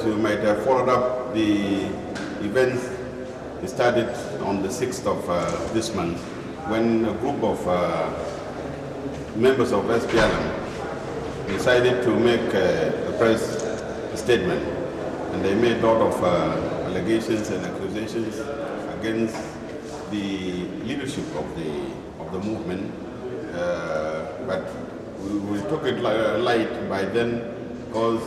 as you might have followed up, the events started on the 6th of this month when a group of members of SPLM decided to make a press statement, and they made a lot of allegations and accusations against the leadership of the movement, but we took it light by then because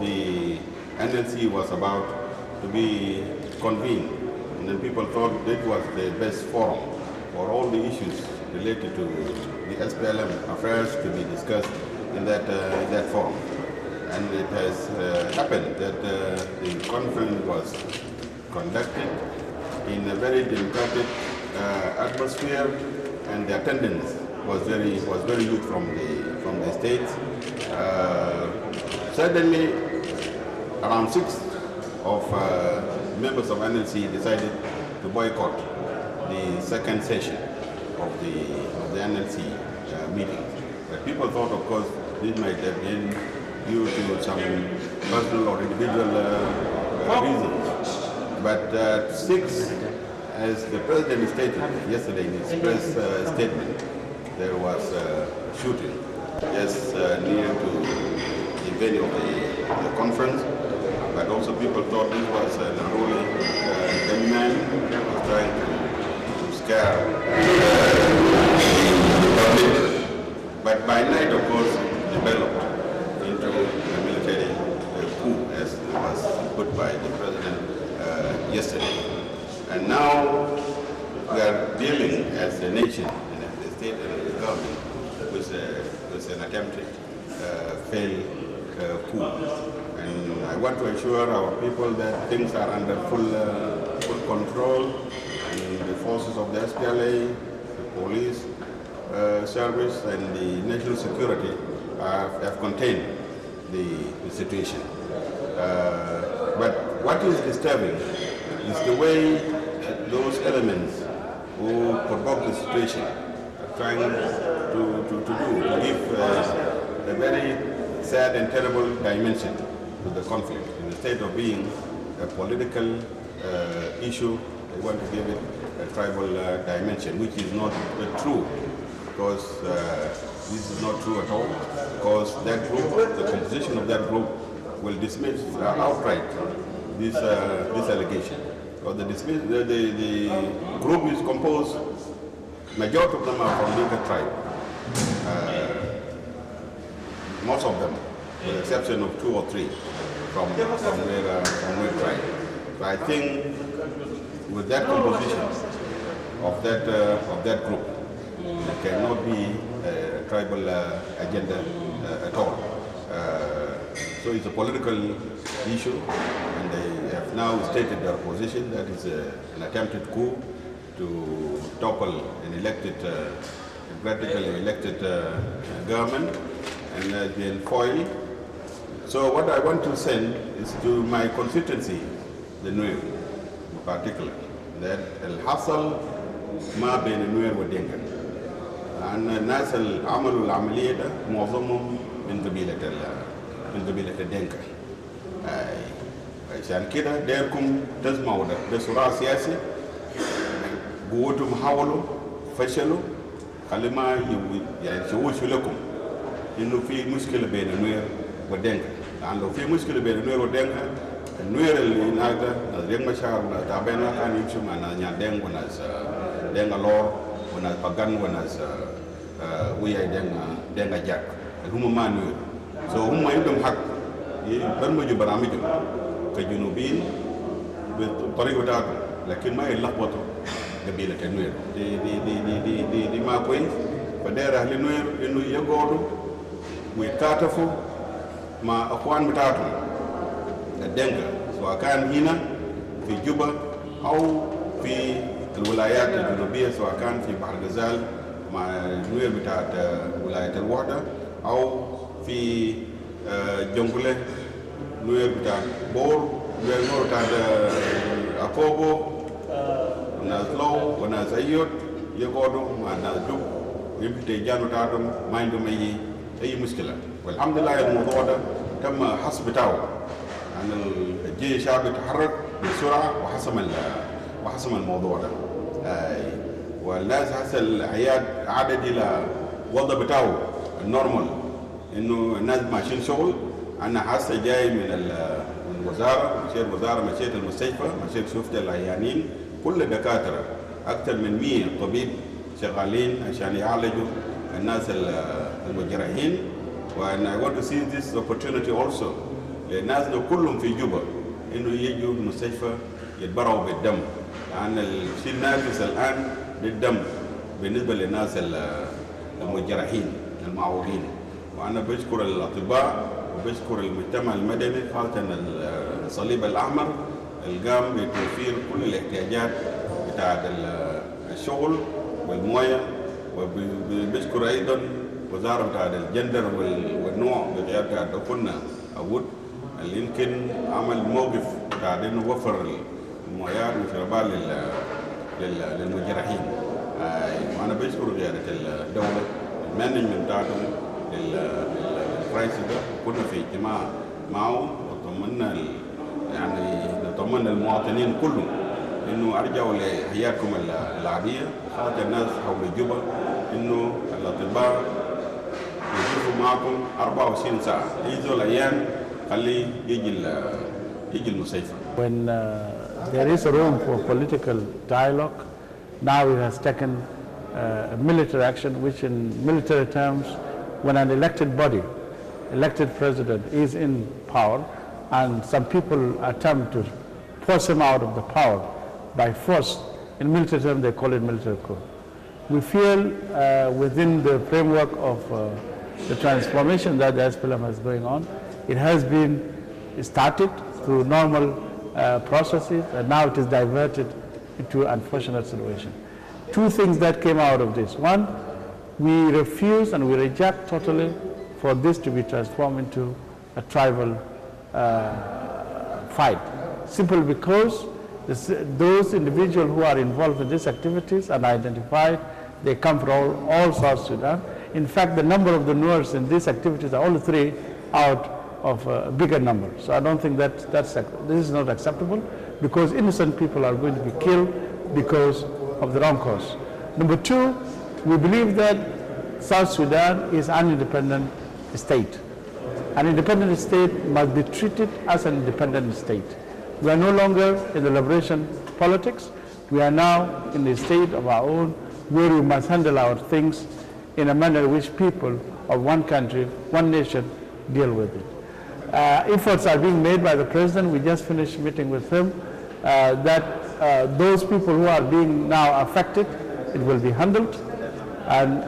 the NLC was about to be convened, and then people thought it was the best forum for all the issues related to the SPLM affairs to be discussed in that forum. And it has happened that the conference was conducted in a very democratic atmosphere, and the attendance was very good from the states. Certainly, around 6 of members of NLC decided to boycott the second session of the NLC meeting. But people thought, of course, this might have been due to some personal or individual reasons. But 6, as the President stated yesterday in his press statement, there was shooting just near to the venue of the conference. But also people thought this was an unruly gunman who was trying to scare the public. But by night, of course, developed into a military coup, as it was put by the President yesterday. And now we are dealing as a nation, and as the state and the government, with an attempted failed coup. And I want to assure our people that things are under full control, and the forces of the SPLA, the police service, and the national security have contained the situation. But what is disturbing is the way those elements who provoke the situation are trying to give a very sad and terrible dimension to the conflict. Instead of being a political issue, they want to give it a tribal dimension, which is not true, because this is not true at all, because that group, the composition of that group, will dismiss outright this allegation. Because the group is composed, majority of them are from Dinka tribe. Most of them, with the exception of 2 or 3 from their tribe. So I think with that composition of that group, there cannot be a tribal agenda at all. So it's a political issue, and they have now stated their position that it's an attempted coup to topple an elected, democratically elected government, and has been foiled. So what I want to send is to my constituency, the Nuer in particular, that الحصل ما بين النوير والدينكا. لأن الناس اللي عملوا العملية ده معظمهم من قبيلة الدينكا. عشان كده دايركم تسمعوا ده صراع سياسي، قوتهم حاولوا فشلوا، خلي ما يعني يشوشوا لكم إنه في مشكلة بين النوير والدينكا. لأن لو في مشكلة بين النوير والدينكا، النوير اللي هناك ده ناس دينك مشاعر وناس تعبانة كان يمشوا مع ناس نيادين وناس دينكا لور وناس باغان وناس ويا دينكا جاك هم ما نوير. So هم عندهم حق يبرمجوا برامجهم كجنوبيين بالطريقة بتاعتهم، لكن ما يلخبطوا قبيلة النوير. دي ما كويس. فداير أهل النوير إنه يقعدوا ويتكاتفوا مع أخوان بتاعتهم الدنكا، سواء كان هنا في جوبا أو في الولايات الجنوبية، سواء كان في بحر الغزال مع النوير بتاعت ولاية الوحدة، أو في جنجلة نوير بتاعت بور، نوير بتاعت أكوبو، وناس لو وناس أيوت يقعدوا مع ناس جوب يمكن جانو بتاعتهم ما عندهم أي مشكلة. والحمد لله الموضوع ده تم حسب بتاعه عن الجيش الشعبي تحرك بسرعة وحسم الموضوع ده. والناس هسه الحياة عادت إلى وضع بتاعه النورمال، إنه الناس ماشيين شغل. أنا هسه جاي من الوزارة، مشيت المستشفى، شفت العيانين، كل الدكاترة أكثر من 100 طبيب شغالين عشان يعالجوا الناس المجرحين. and I want to see this opportunity also للناس كلهم في جوبا إنه يجوا المستشفى يتبرعوا بالدم، لأن الشيء الناقص الآن بالدم بالنسبة للناس المجرحين المعورين. وأنا بشكر الأطباء وبشكر المجتمع المدني خاصة الصليب الأحمر اللي قام بتوفير كل الاحتياجات بتاعت الشغل والمويه. وبشكر أيضا وزارة بتاعت الجندر والنوع بتاعت كنا أود اللي يمكن عمل موقف بتاع إنه وفر المويات والشربات للمجرحين. وأنا بشكر قيادة الدولة المانجمنت بتاعتهم للكرايسيس ده. كنا في اجتماع معه وطمنا نطمنا المواطنين كلهم إنه أرجعوا لحياتكم العادية، خاصة الناس حول جوبا إنه الأطباء يجوا معكم 24 ساعة، يجوا الأيام خلي يجي المستشفى. When there is a room for political dialogue, now it has taken military action, which in military terms, when an elected body, elected president is in power, and some people attempt to force him out of the power by force, in military terms they call it military coup. We feel within the framework of the transformation that the SPLM is going on, it has been started through normal processes, and now it is diverted into an unfortunate situation. Two things that came out of this. One, we refuse and we reject totally for this to be transformed into a tribal fight, simply because those individuals who are involved in these activities and identified, they come from all South Sudan. In fact, the number of the Nuers in these activities are only 3 out of a bigger number. So I don't think this is not acceptable, because innocent people are going to be killed because of the wrong cause. Number two, we believe that South Sudan is an independent state. An independent state must be treated as an independent state. We are no longer in the liberation politics. We are now in a state of our own, where we must handle our things in a manner in which people of one country, one nation, deal with it. Efforts are being made by the president. We just finished meeting with him that those people who are being now affected, it will be handled, and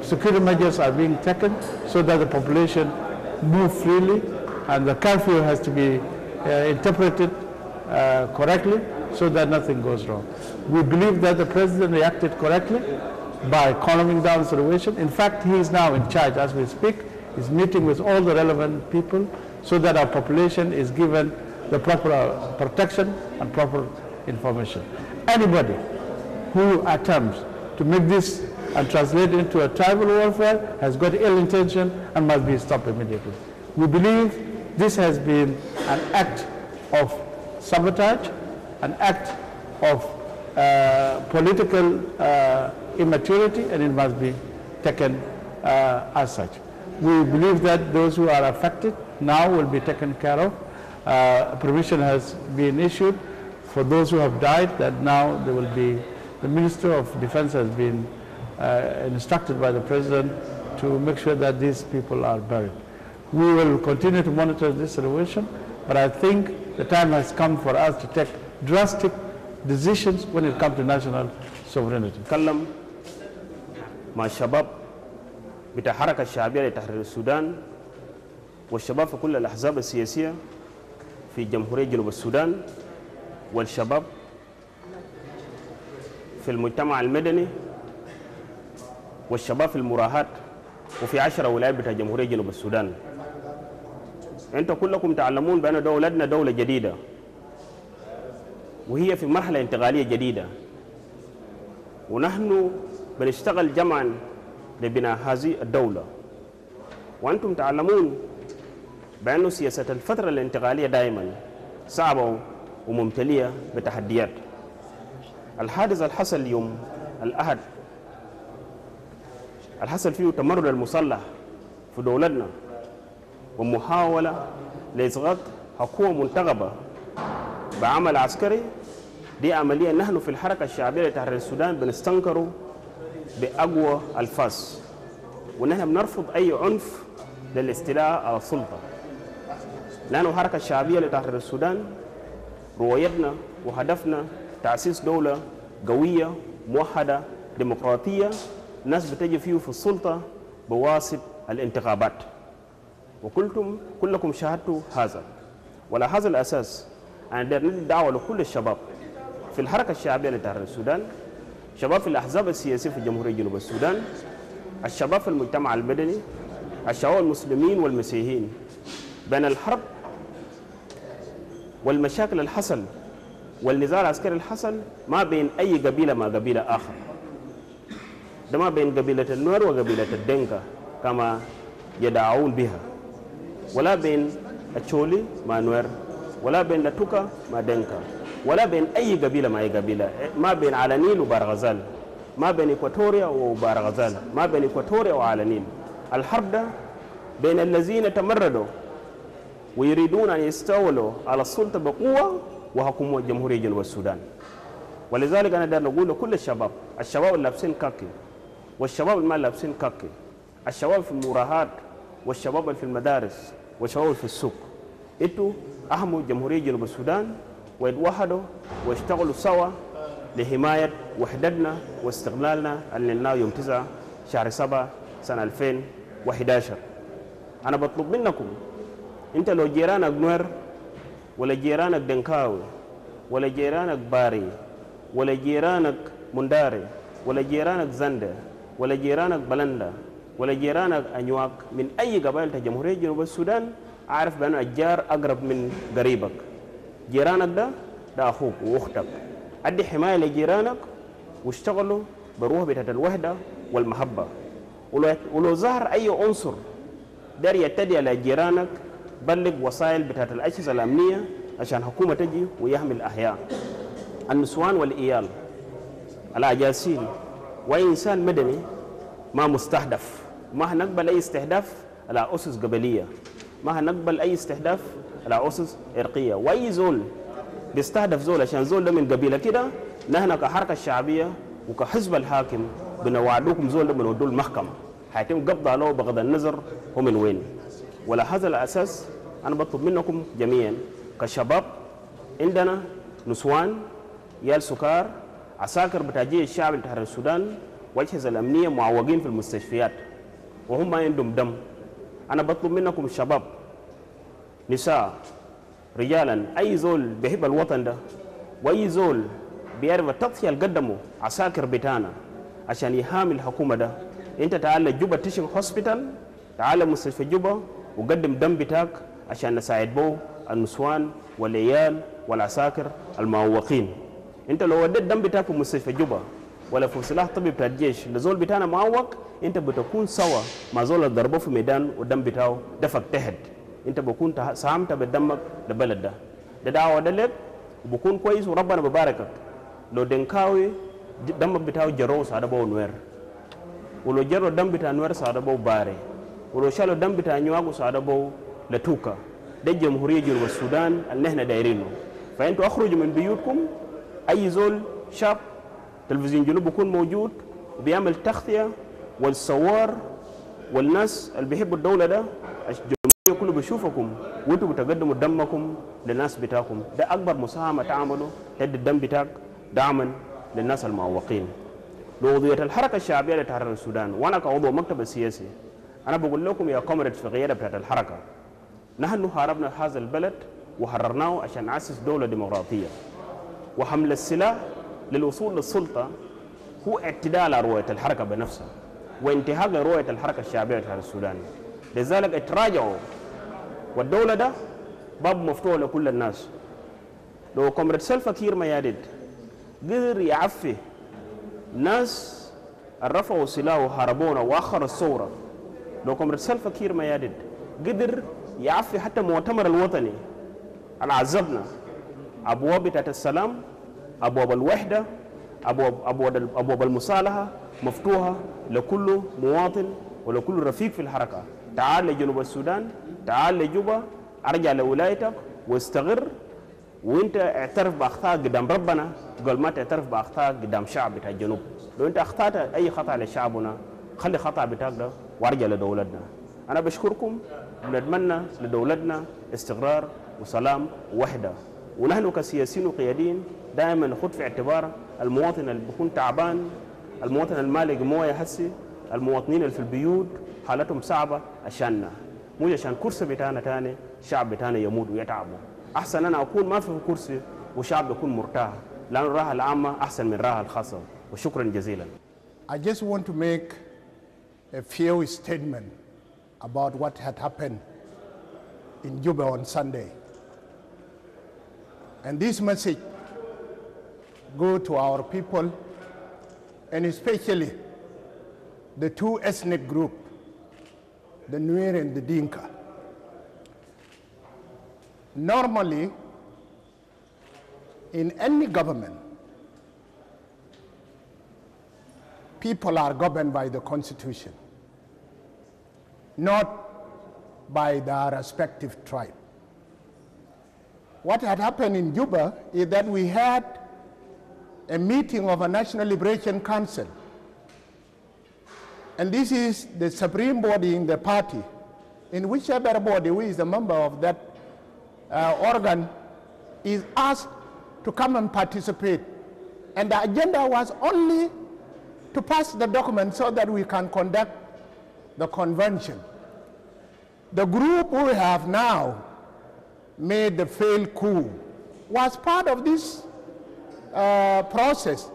security measures are being taken so that the population move freely, and the curfew has to be interpreted correctly so that nothing goes wrong. We believe that the president reacted correctly by calming down the situation. In fact, he is now in charge as we speak. He's meeting with all the relevant people so that our population is given the proper protection and proper information. Anybody who attempts to make this and translate into a tribal warfare has got ill intention and must be stopped immediately. We believe this has been an act of sabotage, an act of political immaturity, and it must be taken as such. We believe that those who are affected now will be taken care of. Permission has been issued for those who have died, that now there will be, the Minister of Defense has been instructed by the President to make sure that these people are buried. We will continue to monitor this situation, but I think the time has come for us to take drastic decisions when it comes to national sovereignty. نتكلم مع الشباب بتاع الحركة الشعبية لتحرير السودان والشباب في كل الأحزاب السياسية في جمهورية جنوب السودان، والشباب في المجتمع المدني، والشباب في المراهات، وفي 10 ولايات بتاع جمهورية جنوب السودان. أنتم كلكم تعلمون بأن دولتنا دولة جديدة، وهي في مرحلة انتقالية جديدة، ونحن بنشتغل جمعا لبناء هذه الدولة. وأنتم تعلمون بأنه سياسة الفترة الانتقالية دائما صعبة وممتلئة بتحديات. الحادث الحصل يوم الأحد الحصل فيه تمرد المسلح في دولتنا ومحاولة لإسقاط حكومة منتخبة بعمل عسكري، دي عملية نحن في الحركة الشعبية لتحرير السودان بنستنكره بأقوى الفاظ، ونحن بنرفض أي عنف للاستيلاء على السلطة، لأن الحركة الشعبية لتحرير السودان رؤيتنا وهدفنا تأسيس دولة قوية موحدة ديمقراطية الناس بتجي فيه في السلطة بواسطة الانتخابات، كلكم شاهدتوا هذا. وعلى هذا الأساس أنا ندي دعوة لكل الشباب في الحركة الشعبية لتحرير السودان، شباب في الأحزاب السياسية في جمهورية جنوب السودان، الشباب في المجتمع المدني، الشباب المسلمين والمسيحيين، بين الحرب والمشاكل الحصل والنزاع العسكري الحصل ما بين أي قبيلة مع قبيلة آخر، ده ما بين قبيلة النور وقبيلة الدنكا كما يدعون بها، ولا بين التشولي مع نور، ولا بين لتوكا مع دنكا، ولا بين أي قبيلة مع أي قبيلة، ما بين على نيل وبارغزال، ما بين إكواتوريا وبارغزال، ما بين إكواتوريا وعلى نيل. الحرب ده بين الذين تمردوا ويريدون أن يستولوا على السلطة بقوة وحكومة جمهورية جنوب السودان. ولذلك أنا داير نقول لكل الشباب اللي لابسين كاكي والشباب اللي ما لابسين كاكي، الشباب في المراهات والشباب اللي في المدارس والشباب اللي في السوق، انتوا أهموا جمهورية جنوب السودان ويتوحدوا ويشتغلوا سوا لحماية وحدتنا واستقلالنا اللي لنا يوم 9 شهر 7 سنة 2011. أنا بطلب منكم، انت لو جيرانك نوير ولا جيرانك دنكاوي ولا جيرانك باري ولا جيرانك منداري ولا جيرانك زندة ولا جيرانك بلندا ولا جيرانك أنيواك من أي قبائل جمهورية جنوب السودان، أعرف بأن الجار أقرب من قريبك. جيرانك ده أخوك وأختك، أدي حماية لجيرانك واشتغلوا بروح بتاعت الوحدة والمحبة. ولو ظهر أي عنصر دار يتدي على جيرانك بلغ وسائل بتاعت الأجهزة الأمنية عشان حكومة تجي ويحمي الأحياء، النسوان والإيال، الأجاسين، وأي إنسان مدني ما مستهدف. ما هنقبل أي استهداف على أسس قبلية، ما هنقبل أي استهداف على أسس إرقية، وأي زول بيستهدف زول عشان زول ده من قبيلة كده، نحن كحركة الشعبية وكحزب الحاكم بنوعدوكم زول ده بنودوه المحكمة، هيتم قبض عليه بغض النظر هو من وين. وعلى هذا الأساس أنا بطلب منكم جميعا كشباب، عندنا نسوان، يال سكار، عساكر بتاع الجيش الشعبي لتحرير السودان والأجهزة الأمنية معوقين في المستشفيات وهم ما عندهم دم. أنا بطلب منكم الشباب، نساء، رجالا، أي زول بيحب الوطن ده وأي زول بيعرف التضحية اللي قدموا عساكر بتاعنا عشان يحامي الحكومة ده، أنت تعال جوبا تيشن هوسبيتال، تعال مستشفى جوبا وقدم دم بتاعك عشان نساعد بو النسوان والعيال والعساكر المعوقين. أنت لو وديت دم بتاعك في مستشفى جوبا ولا في سلاح طبي بتاع الجيش لزول بتاعنا معوق، أنت بتكون سوا مع زول اللي ضربوه في ميدان والدم بتاعه دفك تحت، أنت بكون ساهمت بدمك لبلد ده. ده دعوة ده لك وبكون كويس وربنا بباركك. لو دنكاوي دمك بتاعه جرو ساعد بو نوير، ولو جرو دم بتاع نوير ساعد بو باري، ولو شالو دم بتاع نيواغو ساعد بو لتوكا. ده جمهورية جنوب السودان اللي احنا دايرينه. فانتوا اخرجوا من بيوتكم، اي زول شاب تلفزيون جنوب بيكون موجود وبيعمل تغطية والصور والناس اللي بيحبوا الدولة ده الجمهورية كله بيشوفكم وانتوا بتقدموا دمكم للناس بتاعكم. ده اكبر مساهمة تعملوا تدي الدم بتاعك دعما للناس المعوقين. لوضوية الحركة الشعبية لتحرير السودان، وانا كعضو مكتب السياسي انا بقول لكم يا كومريد في القيادة بتاعت الحركة، نحن حاربنا هذا البلد وحررناه عشان نأسس دولة ديمقراطية، وحمل السلاح للوصول للسلطة هو اعتداء على رؤية الحركة بنفسها وانتهاك لرؤية الحركة الشعبية لتحرير السودان. لذلك اتراجعوا، والدولة ده باب مفتوح لكل الناس. لو كومريد سلفا كير مياديد قدر يعفي ناس رفعوا سلاح وحاربونا واخر الثورة، لو كومريد سلفا كير مياديد قدر يعفي حتى المؤتمر الوطني اللي عزبنا أبواب بتاعت السلام، أبواب الوحدة، أبواب المصالحة مفتوحة لكل مواطن ولكل رفيق في الحركة. تعال لجنوب السودان، تعال لجوبا، أرجع لولايتك واستغر، وانت اعترف باخطاء قدام ربنا قبل ما تعترف باخطاء قدام شعب بتاع الجنوب. لو انت اخطات اي خطا لشعبنا خلي خطا بتاعك ده وارجع لدولتنا. انا بشكركم، بنتمنى لدولتنا استقرار وسلام ووحده، ونحن كسياسيين وقياديين دائما نخد في اعتبار المواطن اللي بيكون تعبان، المواطن المالك مويه هسي، المواطنين اللي في البيوت حالتهم صعبه عشاننا، مو عشان كرسي بتاعنا تاني الشعب بتاعنا يموت ويتعبوا. احسن انا اكون ما في كرسي وشعب يكون مرتاح، لان الراحه العامه احسن من الراحه الخاصه. وشكرا جزيلا. I just want to make a few statements about what had happened in Juba on Sunday. And this message go to our people, and especially the two ethnic groups, the Nuer and the Dinka. Normally, in any government, people are governed by the Constitution, not by their respective tribe. What had happened in Juba is that we had a meeting of a National Liberation Council. And this is the supreme body in the party, in whichever body who is a member of that organ is asked to come and participate. And the agenda was only to pass the document so that we can conduct the convention. The group who have now made the failed coup was part of this process.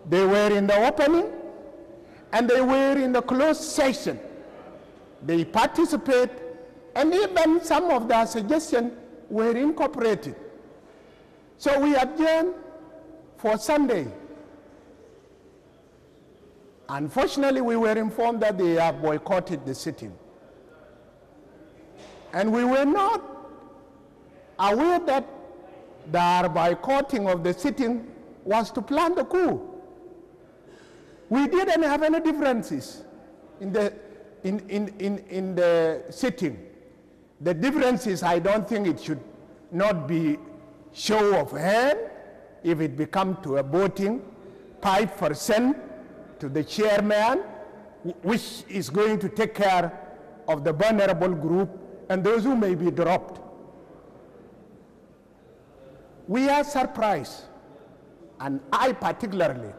They were in the opening and they were in the closed session. They participate, and even some of their suggestions were incorporated. So we adjourned for Sunday. Unfortunately, we were informed that they have boycotted the sitting. And we were not aware that their boycotting of the sitting was to plan the coup. We didn't have any differences in the sitting. The differences, I don't think it should not be show of hand. If it becomes to a voting, 5% to the chairman, which is going to take care of the vulnerable group and those who may be dropped. We are surprised, and I particularly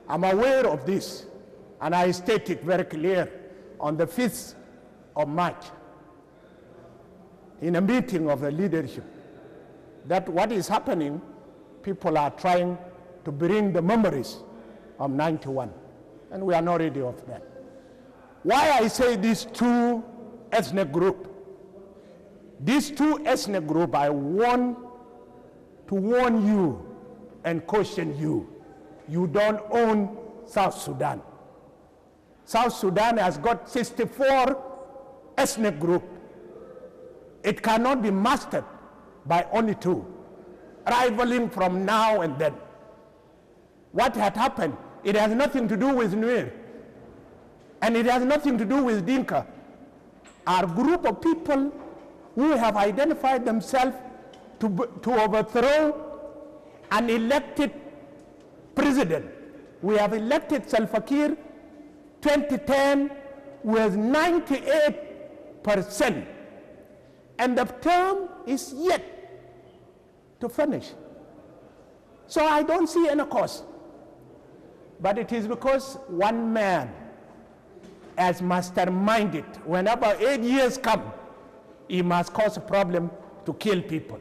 am aware of this, and I state it very clear on the 5th of March in a meeting of the leadership, that what is happening, people are trying to bring the memories of 91, and we are not ready of that. Why I say these two ethnic groups? These two ethnic groups, I want to warn you and caution you. You don't own South Sudan. South Sudan has got 64 ethnic groups. It cannot be mastered by only two, rivaling from now and then. What had happened, it has nothing to do with Nuer, and it has nothing to do with Dinka. Our group of people who have identified themselves to overthrow an elected president. We have elected Salva Kiir 2010 with 98%, and the term is yet to finish. So I don't see any cause, but it is because one man has masterminded. Whenever 8 years come, he must cause a problem to kill people.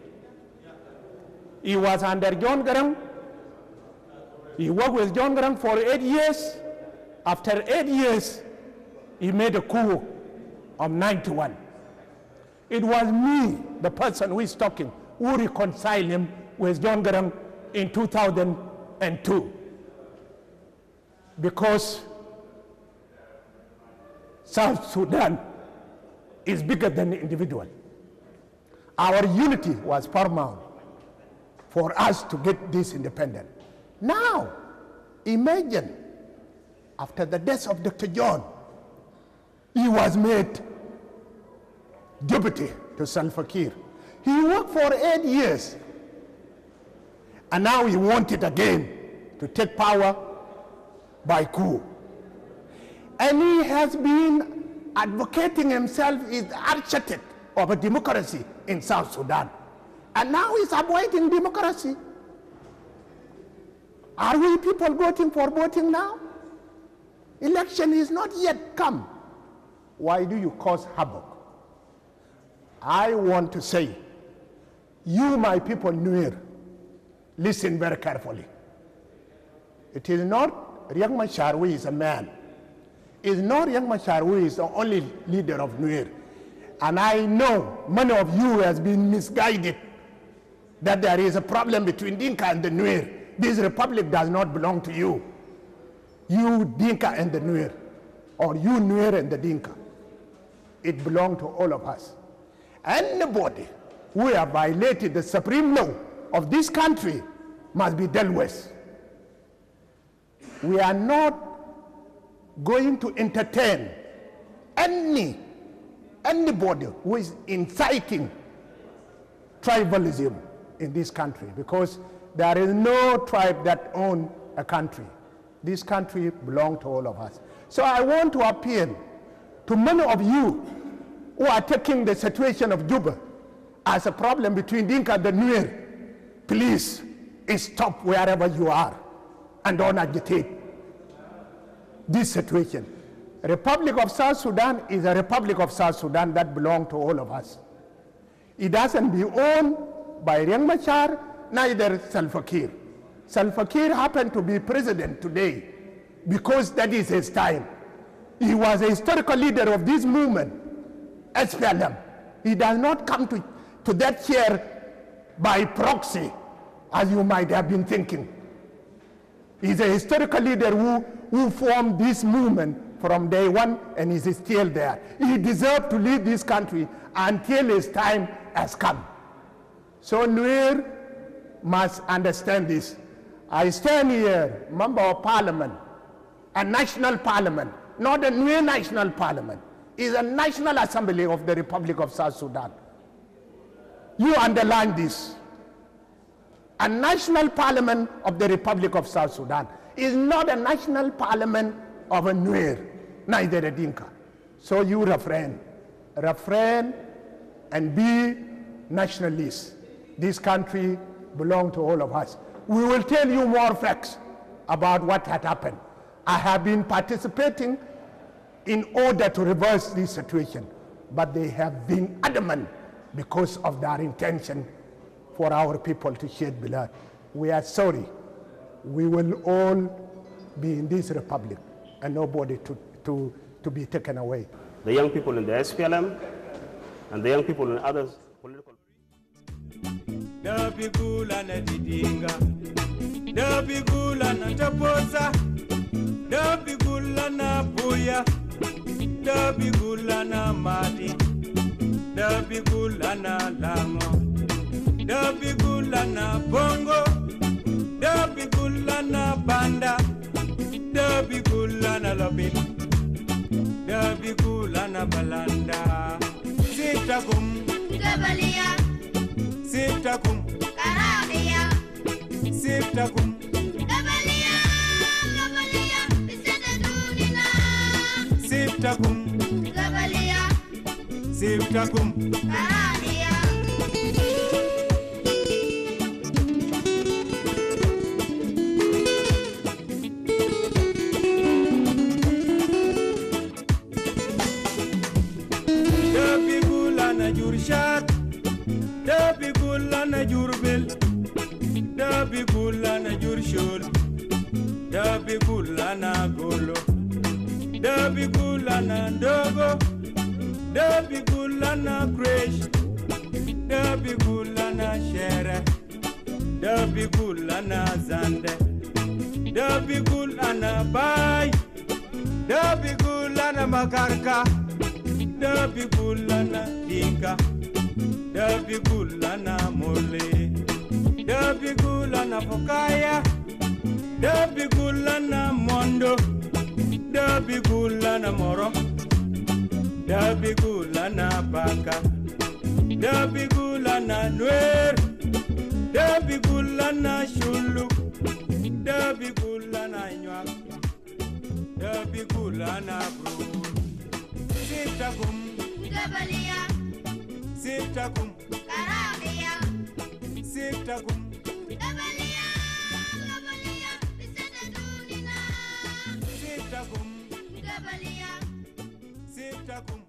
He was under John Garang. He worked with John Garang for 8 years. After 8 years, he made a coup of 91. It was me, the person who is talking, who reconciled him with John Garang in 2002. Because South Sudan is bigger than the individual. Our unity was paramount for us to get this independence. Now, imagine, after the death of Dr. John, he was made deputy to Salva Kiir. He worked for 8 years, and now he wanted again to take power by coup. And he has been advocating himself as the architect of a democracy in South Sudan. And now he's avoiding democracy. Are we people voting for voting now? Election is not yet come. Why do you cause havoc? I want to say, you, my people, Nuer, listen very carefully. It is not Riek Machar who is a man. It's not Riek Machar who is the only leader of Nuer. And I know many of you has been misguided that there is a problem between Dinka and the Nuer. This republic does not belong to you. You Dinka and the Nuer, or you Nuer and the Dinka. It belongs to all of us. Anybody who have violated the supreme law of this country must be dealt with. We are not going to entertain anybody who is inciting tribalism in this country, because there is no tribe that owns a country. This country belongs to all of us. So I want to appeal to many of you who are taking the situation of Juba as a problem between Dinka and the Nuer. Please stop wherever you are and don't agitate this situation. Republic of South Sudan is a Republic of South Sudan that belongs to all of us. It doesn't be owned by Riek Machar, neither Salva Kiir. Salva Kiir happened to be president today because that is his time. He was a historical leader of this movement, SPLM. He does not come to that chair by proxy, as you might have been thinking. He's a historical leader who formed this movement from day one, and is still there. He deserves to lead this country until his time has come. So Nuer must understand this. I stand here, member of parliament, a national parliament, not a Nuer national parliament. It's a national assembly of the Republic of South Sudan. You underline this. A national parliament of the Republic of South Sudan is not a national parliament of a Nuer, neither a Dinka. So you refrain and be nationalists. This country belongs to all of us. We will tell you more facts about what had happened. I have been participating in order to reverse this situation, but they have been adamant because of their intention for our people to shed blood. We are sorry. We will all be in this republic and nobody to be taken away. The young people in the SPLM and the young people in others political. Dabigula na didinga, dabigula na taposa, dabigula na buya, dabigula na madi, dabigula na lango, dabigula na bongo, dabigula na banda, dabigula na lobin, dabigula na balanda. Sitakum Gabalia, Sitakum Karabia, Sitakum Gabalia, Gabalia, Bisadunina, Sitakum Gabalia, Sitakum Karabia. Jurshak, Dabi Gula na Jurbil, Dabi Gula na Jurshul, Dabi Gula na Golo, Dabi Gula na Dogo, Dabi Gula na Kresh, Dabi Gula na Shere, Dabi Gula na Zande, Dabi Gula na Bay, Dabi Gula na Makarka, Dabi Gula na Dinka, da bigula na mole, da bigula na fokaya, da bigula na mondo, da bigula na moro, da bigula na baka, da bigula na nuer, da bigula na shulu, da bigula na nyak, da bigula na bru. Sitakum Gabalia, Sitakum Karabia, Sitakum Gabalia, Gabalia, Sitakum Gabalia, Sitakum